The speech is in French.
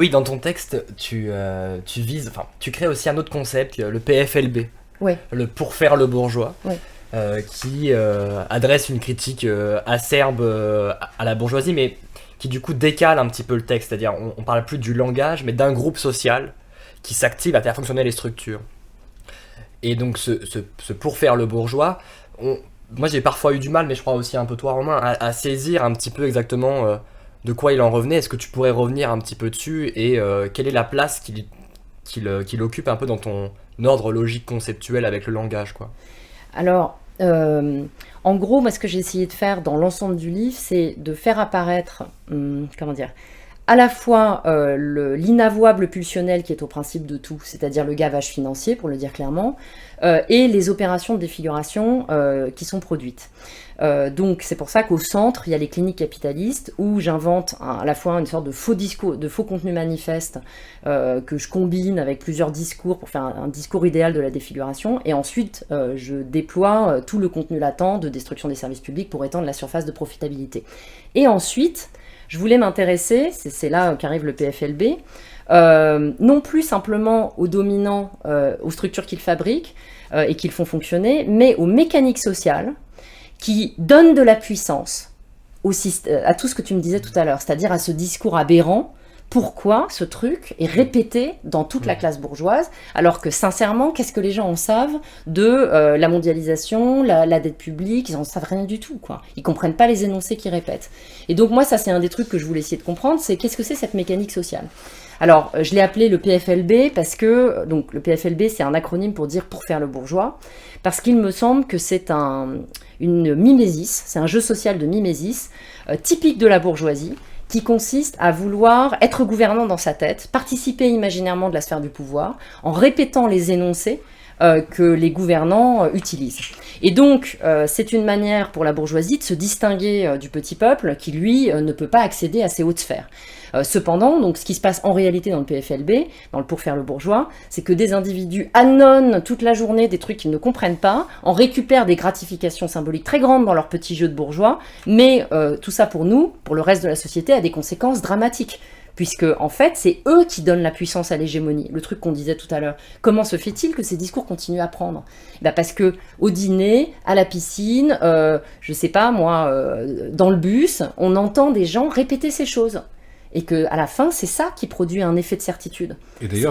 Oui, dans ton texte, tu vises, enfin, tu crées aussi un autre concept, le PFLB, Oui, le pour faire le bourgeois, oui. qui adresse une critique acerbe à la bourgeoisie, mais qui du coup décale un petit peu le texte, c'est-à-dire on parle plus du langage, mais d'un groupe social qui s'active à faire fonctionner les structures. Et donc ce pour faire le bourgeois, moi j'ai parfois eu du mal, mais je crois aussi un peu toi Romain, à saisir un petit peu exactement de quoi il en revenait. Est-ce que tu pourrais revenir un petit peu dessus et quelle est la place qu'il occupe un peu dans ton ordre logique conceptuel avec le langage, quoi. Alors, en gros, moi, ce que j'ai essayé de faire dans l'ensemble du livre, c'est de faire apparaître, comment dire, à la fois l'inavouable pulsionnel qui est au principe de tout, c'est-à-dire le gavage financier, pour le dire clairement, et les opérations de défiguration qui sont produites. Donc c'est pour ça qu'au centre, il y a les cliniques capitalistes où j'invente à la fois une sorte de faux discours, de faux contenu manifeste que je combine avec plusieurs discours pour faire un discours idéal de la défiguration. Et ensuite, je déploie tout le contenu latent de destruction des services publics pour étendre la surface de profitabilité. Et ensuite, je voulais m'intéresser, c'est là qu'arrive le PFLB, non plus simplement aux dominants, aux structures qu'ils fabriquent et qu'ils font fonctionner, mais aux mécaniques sociales qui donnent de la puissance à tout ce que tu me disais tout à l'heure, c'est-à-dire à ce discours aberrant. Pourquoi ce truc est répété dans toute la classe bourgeoise, alors que sincèrement, qu'est-ce que les gens en savent de la mondialisation, la dette publique, ils en savent rien du tout, quoi. Ils comprennent pas les énoncés qu'ils répètent. Et donc moi, ça c'est un des trucs que je voulais essayer de comprendre, c'est qu'est-ce que c'est cette mécanique sociale. Alors, je l'ai appelé le PFLB parce que, donc le PFLB c'est un acronyme pour dire pour faire le bourgeois, parce qu'il me semble que c'est une mimésis, c'est un jeu social de mimésis, typique de la bourgeoisie, qui consiste à vouloir être gouvernant dans sa tête, participer imaginairement de la sphère du pouvoir, en répétant les énoncés que les gouvernants utilisent. Et donc, c'est une manière pour la bourgeoisie de se distinguer du petit peuple qui, lui, ne peut pas accéder à ces hautes sphères. Cependant, donc, ce qui se passe en réalité dans le PFLB, dans le pour faire le bourgeois, c'est que des individus annonnent toute la journée des trucs qu'ils ne comprennent pas, en récupèrent des gratifications symboliques très grandes dans leur petit jeu de bourgeois, mais tout ça pour nous, pour le reste de la société, a des conséquences dramatiques. Puisque, en fait, c'est eux qui donnent la puissance à l'hégémonie. Le truc qu'on disait tout à l'heure. Comment se fait-il que ces discours continuent à prendre ? Parce que au dîner, à la piscine, je sais pas moi, dans le bus, on entend des gens répéter ces choses. Et qu'à la fin, c'est ça qui produit un effet de certitude. Et d'ailleurs,